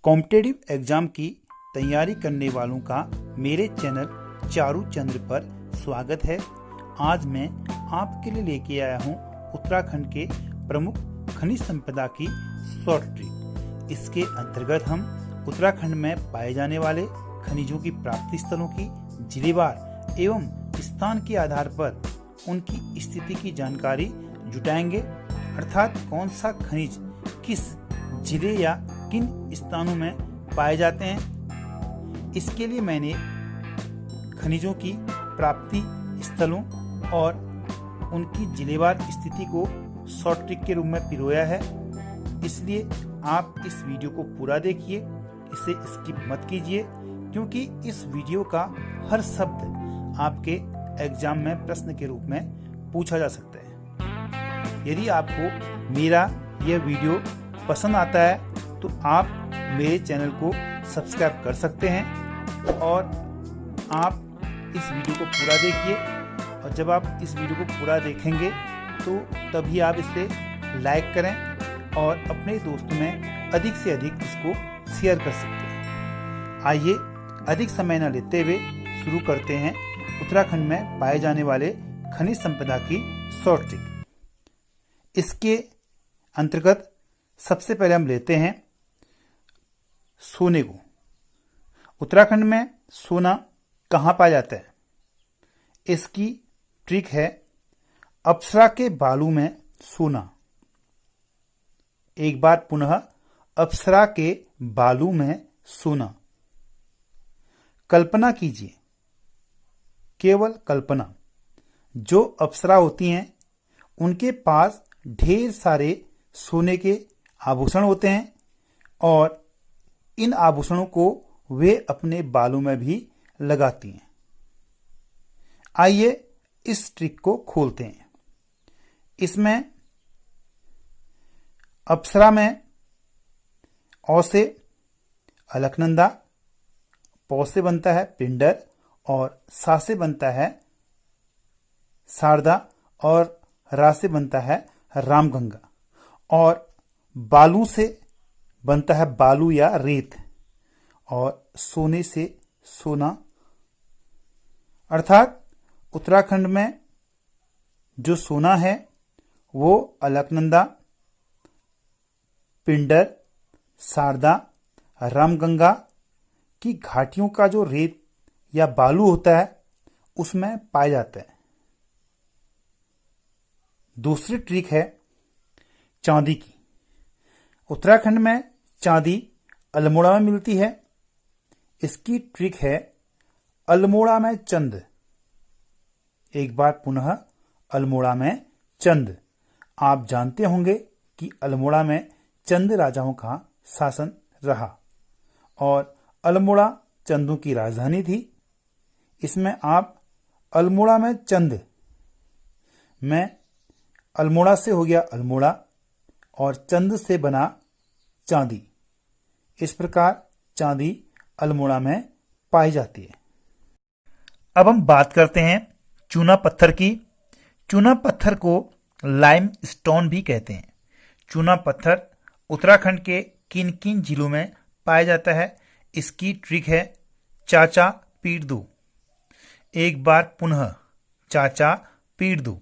Competitive exam की तैयारी करने वालों का मेरे चैनल चारू चंद्र पर स्वागत है। आज मैं आपके लिए लेके आया हूँ उत्तराखंड के प्रमुख खनिज संपदा की शॉर्ट ट्रिक। इसके अंतर्गत हम उत्तराखंड में पाए जाने वाले खनिजों की प्राप्ति स्थलों की जिलेवार एवं स्थान के आधार पर उनकी स्थिति की जानकारी जुटाएंगे, अर्थात कौन सा खनिज किस जिले या किन स्थानों में पाए जाते हैं। इसके लिए मैंने खनिजों की प्राप्ति स्थलों और उनकी जिलेवार स्थिति को शॉर्ट ट्रिक के रूप में पिरोया है। इसलिए आप इस वीडियो को पूरा देखिए, इसे स्किप मत कीजिए, क्योंकि इस वीडियो का हर शब्द आपके एग्जाम में प्रश्न के रूप में पूछा जा सकता है। यदि आपको मेरा यह वीडियो पसंद आता है तो आप मेरे चैनल को सब्सक्राइब कर सकते हैं और आप इस वीडियो को पूरा देखिए। और जब आप इस वीडियो को पूरा देखेंगे तो तभी आप इसे लाइक करें और अपने दोस्तों में अधिक से अधिक इसको शेयर कर सकते हैं। आइए अधिक समय न लेते हुए शुरू करते हैं उत्तराखंड में पाए जाने वाले खनिज संपदा की शॉर्ट ट्रिक। इसके अंतर्गत सबसे पहले हम लेते हैं सोने को। उत्तराखंड में सोना कहाँ पाया जाता है? इसकी ट्रिक है अप्सरा के बालू में सोना। एक बार पुनः, अप्सरा के बालू में सोना। कल्पना कीजिए, केवल कल्पना, जो अप्सरा होती हैं उनके पास ढेर सारे सोने के आभूषण होते हैं और इन आभूषणों को वे अपने बालों में भी लगाती हैं। आइए इस ट्रिक को खोलते हैं। इसमें अप्सरा में औ से अलकनंदा, पौ से बनता है पिंडर और सा से बनता है शारदा और रा से बनता है रामगंगा और बालू से बनता है बालू या रेत और सोने से सोना। अर्थात उत्तराखंड में जो सोना है वो अलकनंदा, पिंडर, शारदा, रामगंगा की घाटियों का जो रेत या बालू होता है उसमें पाया जाता है। दूसरी ट्रिक है चांदी की। उत्तराखंड में चांदी अल्मोड़ा में मिलती है। इसकी ट्रिक है अल्मोड़ा में चंद। एक बार पुनः, अल्मोड़ा में चंद। आप जानते होंगे कि अल्मोड़ा में चंद राजाओं का शासन रहा और अल्मोड़ा चंदों की राजधानी थी। इसमें आप अल्मोड़ा में चंद में अल्मोड़ा से हो गया अल्मोड़ा और चंद से बना चांदी। इस प्रकार चांदी अल्मोड़ा में पाई जाती है। अब हम बात करते हैं चूना पत्थर की। चूना पत्थर को लाइम स्टोन भी कहते हैं। चूना पत्थर उत्तराखंड के किन किन जिलों में पाया जाता है? इसकी ट्रिक है चाचा पीट दो। एक बार पुनः, चाचा पीट दो।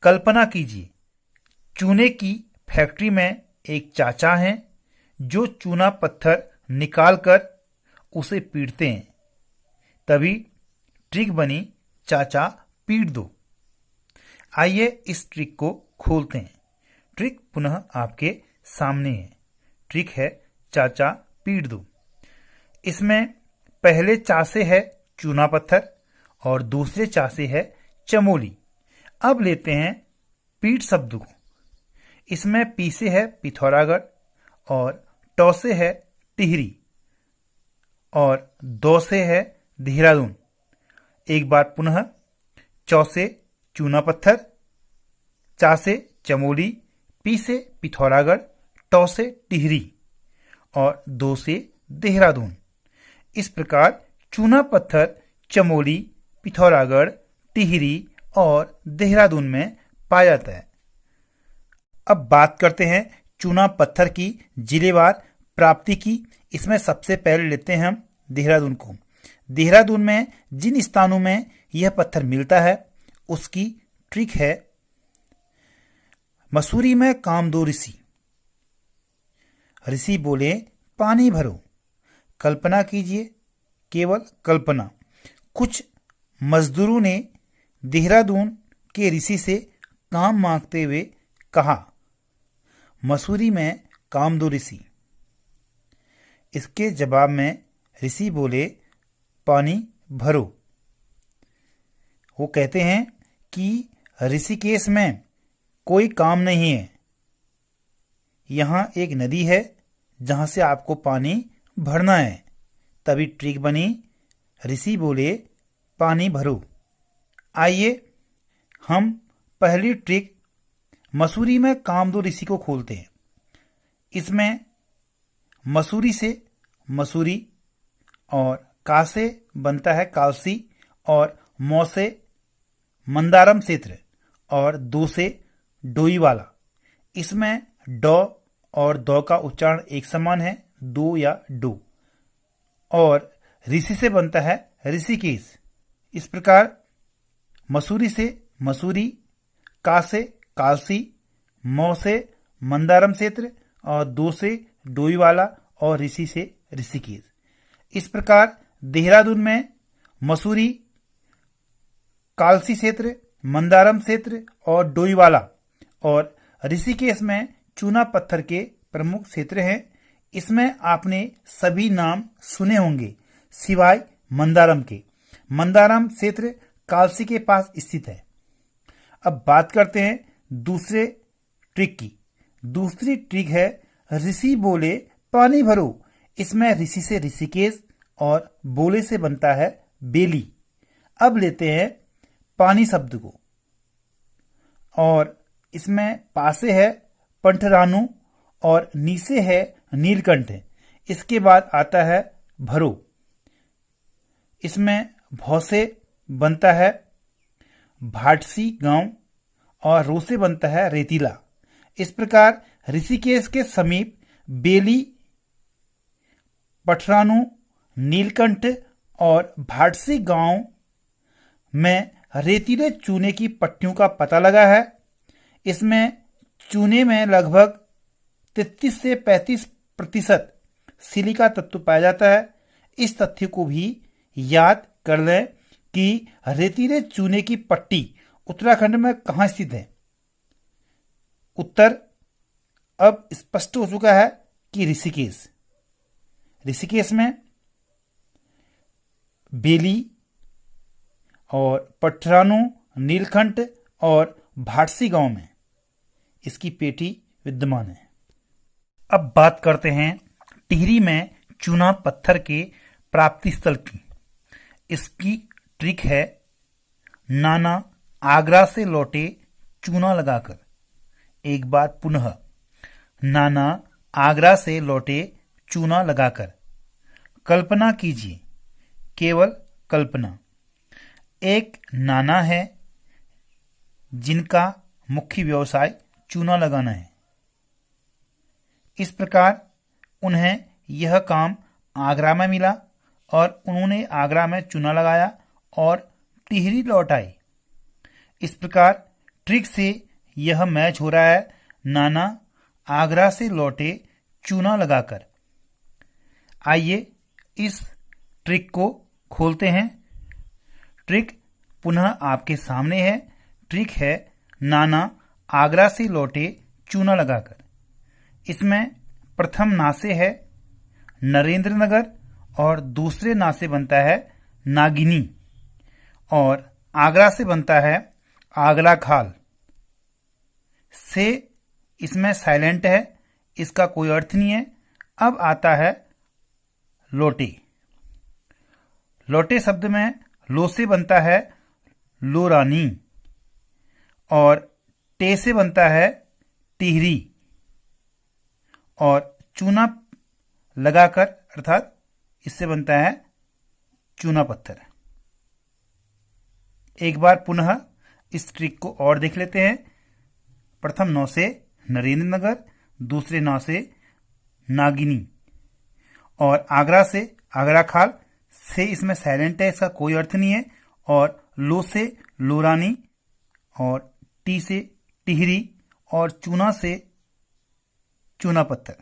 कल्पना कीजिए, चूने की फैक्ट्री में एक चाचा हैं जो चूना पत्थर निकालकर उसे पीटते हैं। तभी ट्रिक बनी चाचा पीट दो। आइए इस ट्रिक को खोलते हैं। ट्रिक पुनः आपके सामने है। ट्रिक है चाचा पीट दो। इसमें पहले चा से है चूना पत्थर और दूसरे चा से है चमोली। अब लेते हैं पीठ शब्द को। इसमें पी से है पिथौरागढ़ और टौ से है टिहरी और दो से है देहरादून। एक बार पुनः, चौ से चूना पत्थर, चा से चमोली, पी से पिथौरागढ़, टौ से टिहरी और दो से देहरादून। इस प्रकार चूना पत्थर चमोली, पिथौरागढ़, टिहरी और देहरादून में पाया जाता है। अब बात करते हैं चूना पत्थर की जिलेवार प्राप्ति की इसमें सबसे पहले लेते हैं हम देहरादून को। देहरादून में जिन स्थानों में यह पत्थर मिलता है उसकी ट्रिक है, मसूरी में कामदो ऋषि। ऋषि बोले पानी भरो, कल्पना कीजिए, केवल कल्पना। कुछ मजदूरों ने देहरादून के ऋषि से काम मांगते हुए कहा, मसूरी में कामदो ऋषि। इसके जवाब में ऋषि बोले पानी भरो। वो कहते हैं कि ऋषिकेश में कोई काम नहीं है, यहाँ एक नदी है जहाँ से आपको पानी भरना है। तभी ट्रिक बनी, ऋषि बोले पानी भरो। आइए हम पहली ट्रिक मसूरी में कामदो ऋषि को खोलते हैं। इसमें मसूरी से मसूरी और का से बनता है कालसी और मौ से मंदारम क्षेत्र और दो से डोई वाला। इसमें डॉ और दो का उच्चारण एक समान है, दो या डो। और ऋषि से बनता है ऋषिकेश। इस प्रकार मसूरी से मसूरी, का से कालसी, मौ से मंदारम क्षेत्र और दो से डोई वाला और ऋषि से ऋषिकेश। इस प्रकार देहरादून में मसूरी, कालसी क्षेत्र, मंदारम क्षेत्र और डोईवाला और ऋषिकेश में चूना पत्थर के प्रमुख क्षेत्र हैं। इसमें आपने सभी नाम सुने होंगे सिवाय मंदारम के। मंदारम क्षेत्र कालसी के पास स्थित है। अब बात करते हैं दूसरे ट्रिक की। दूसरी ट्रिक है ऋषि बोले पानी भरो। इसमें ऋषि से ऋषिकेश और बोले से बनता है बेली। अब लेते हैं पानी शब्द को और इसमें पासे है पंठरानु और नीचे है नीलकंठ। इसके बाद आता है भरो। इसमें भौ से बनता है भाटसी गांव और रो से बनता है रेतीला। इस प्रकार ऋषिकेश के समीप बेली, पठरानु, नीलकंठ और भाटसी गांव में रेतीले चूने की पट्टियों का पता लगा है। इसमें चूने में लगभग 33 से 35% सिलिका तत्व पाया जाता है। इस तथ्य को भी याद कर लें कि रेतीले चूने की पट्टी उत्तराखंड में कहाँ स्थित है। उत्तर अब स्पष्ट हो चुका है कि ऋषिकेश। ऋषिकेश में बेली और पठरानु, नीलकंठ और भाटसी गांव में इसकी पेटी विद्यमान है। अब बात करते हैं टिहरी में चूना पत्थर के प्राप्ति स्थल की। इसकी ट्रिक है नाना आगरा से लौटे चूना लगाकर। एक बार पुनः, नाना आगरा से लौटे चूना लगाकर। कल्पना कीजिए, केवल कल्पना। एक नाना है जिनका मुख्य व्यवसाय चूना लगाना है। इस प्रकार उन्हें यह काम आगरा में मिला और उन्होंने आगरा में चूना लगाया और टिहरी लौट आए। इस प्रकार ट्रिक से यह मैच हो रहा है, नाना आगरा से लौटे चूना लगाकर। आइए इस ट्रिक को खोलते हैं। ट्रिक पुनः आपके सामने है। ट्रिक है नाना आगरा से लौटे चूना लगाकर। इसमें प्रथम ना से है नरेंद्र नगर और दूसरे ना से बनता है नागिनी और आगरा से बनता है आगरा खाल। से इसमें साइलेंट है, इसका कोई अर्थ नहीं है। अब आता है लोटे। लोटे शब्द में लो से बनता है लोरानी और टे से बनता है टिहरी और चूना लगाकर अर्थात इससे बनता है चूना पत्थर। एक बार पुनः इस ट्रिक को और देख लेते हैं। प्रथम नौ से नरेंद्र नगर, दूसरे नौ से नागिनी और आगरा से आगरा खाल, से इसमें साइलेंट है, इसका कोई अर्थ नहीं है। और लो से लोरानी, और टी से टिहरी, और चूना से चूना पत्थर।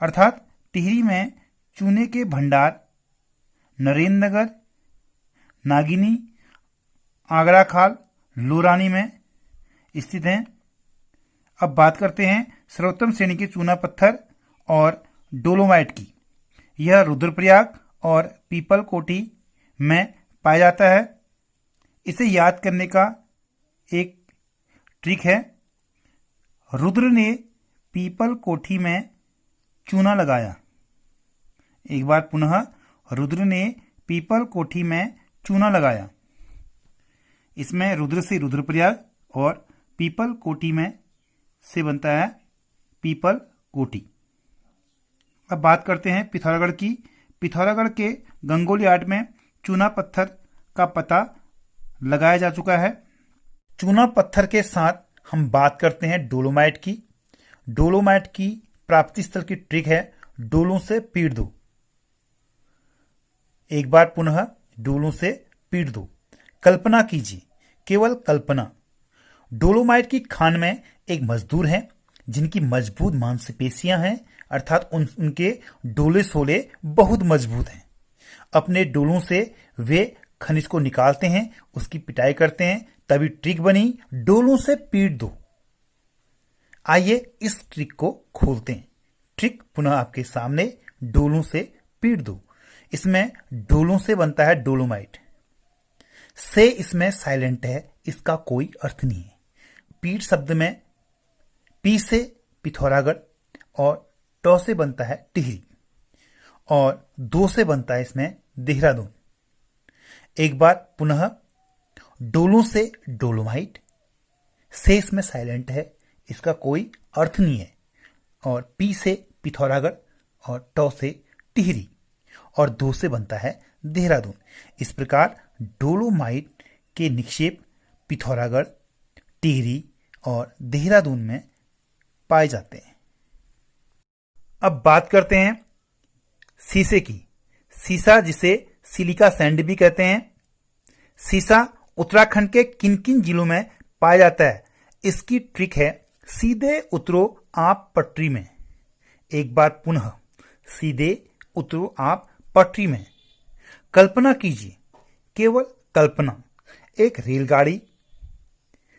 अर्थात टिहरी में चूने के भंडार नरेंद्र नगर, नागिनी, आगरा खाल, लोरानी में स्थित हैं। अब बात करते हैं सर्वोत्तम श्रेणी के चूना पत्थर और डोलोमाइट की। यह रुद्रप्रयाग और पीपल कोटी में पाया जाता है। इसे याद करने का एक ट्रिक है, रुद्र ने पीपल कोठी में चूना लगाया। एक बार पुनः, रुद्र ने पीपल कोठी में चूना लगाया। इसमें रुद्र से रुद्रप्रयाग और पीपल कोटी में से बनता है पीपल कोटी। अब बात करते हैं पिथौरागढ़ की। पिथौरागढ़ के गंगोली आर्ट में चूना पत्थर का पता लगाया जा चुका है। चूना पत्थर के साथ हम बात करते हैं डोलोमाइट की। डोलोमाइट की प्राप्ति स्थल की ट्रिक है, डोलों से पीट दो। एक बार पुनः, डोलों से पीट दो। कल्पना कीजिए, केवल कल्पना, डोलोमाइट की खान में एक मजदूर हैं जिनकी मजबूत मांसपेशियां हैं, अर्थात उनके डोले सोले बहुत मजबूत हैं। अपने डोलों से वे खनिज को निकालते हैं, उसकी पिटाई करते हैं, तभी ट्रिक बनी डोलों से पीट दो। आइए इस ट्रिक को खोलते हैं। ट्रिक पुनः आपके सामने, डोलों से पीट दो। इसमें डोलों से बनता है डोलोमाइट, से इसमें साइलेंट है, इसका कोई अर्थ नहीं है। पीट शब्द में पी से पिथौरागढ़ और टौ से बनता है टिहरी और दो से बनता है इसमें देहरादून। एक बार पुनः, डोलों से डोलोमाइट, से इसमें साइलेंट है, इसका कोई अर्थ नहीं है। और पी से पिथौरागढ़ और टौ से टिहरी और दो से बनता है देहरादून। इस प्रकार डोलोमाइट के निक्षेप पिथौरागढ़, टिहरी और देहरादून में पाए जाते हैं। अब बात करते हैं सीसे की। सीसा, जिसे सिलिका सैंड भी कहते हैं, सीसा उत्तराखंड के किन किन जिलों में पाया जाता है? इसकी ट्रिक है, सीधे उतरो आप पटरी में। एक बार पुनः, सीधे उतरो आप पटरी में। कल्पना कीजिए, केवल कल्पना, एक रेलगाड़ी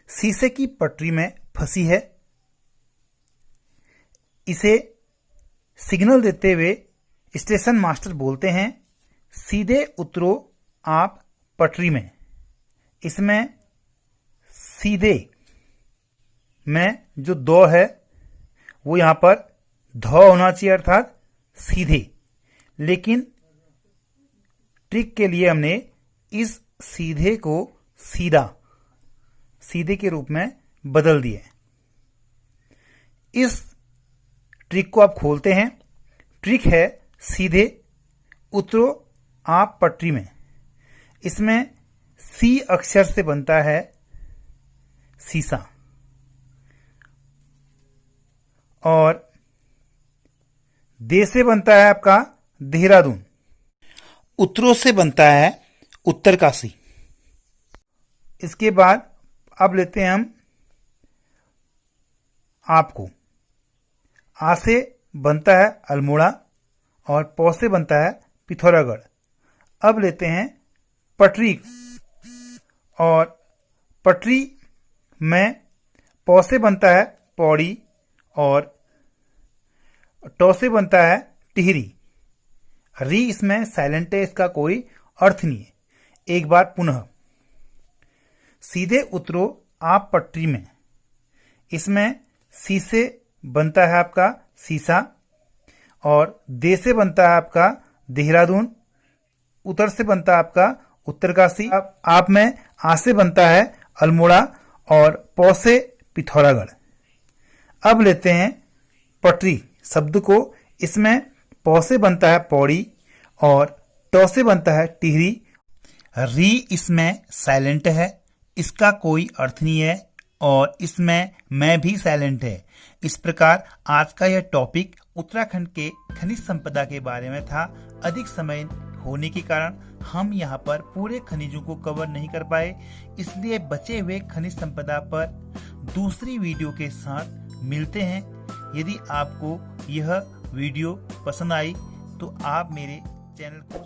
शीशे की पटरी में फंसी है। इसे सिग्नल देते हुए स्टेशन मास्टर बोलते हैं, सीधे उतरो आप पटरी में। इसमें सीधे में जो दो है वो यहां पर धौ होना चाहिए, अर्थात सीधे। लेकिन ट्रिक के लिए हमने इस सीधे को सीधा, सीधे के रूप में बदल दिए। इस ट्रिक को आप खोलते हैं। ट्रिक है, सीधे उतरो आप पटरी में। इसमें सी अक्षर से बनता है सीसा और दे से बनता है आपका देहरादून। उतरो से बनता है उत्तरकाशी। इसके बाद अब लेते हैं हम आपको। आ से बनता है अल्मोड़ा और पौ से बनता है पिथौरागढ़। अब लेते हैं पटरी, और पटरी में पौ से बनता है पौड़ी और टौ से बनता है टिहरी। री इसमें साइलेंट है, इसका कोई अर्थ नहीं है। एक बार पुनः, सीधे उतरो आप पटरी में। इसमें सी से बनता है आपका सीसा और दे से बनता है आपका देहरादून। उतर से बनता है आपका उत्तरकाशी। आप में आ से बनता है अल्मोड़ा और पौ से पिथौरागढ़। अब लेते हैं पटरी शब्द को। इसमें पौ से बनता है पौड़ी और टौ से बनता है टिहरी। री इसमें साइलेंट है, इसका कोई अर्थ नहीं है और इसमें मैं भी साइलेंट है। इस प्रकार आज का यह टॉपिक उत्तराखंड के खनिज संपदा के बारे में था। अधिक समय होने के कारण हम यहाँ पर पूरे खनिजों को कवर नहीं कर पाए, इसलिए बचे हुए खनिज संपदा पर दूसरी वीडियो के साथ मिलते हैं। यदि आपको यह वीडियो पसंद आई तो आप मेरे चैनल को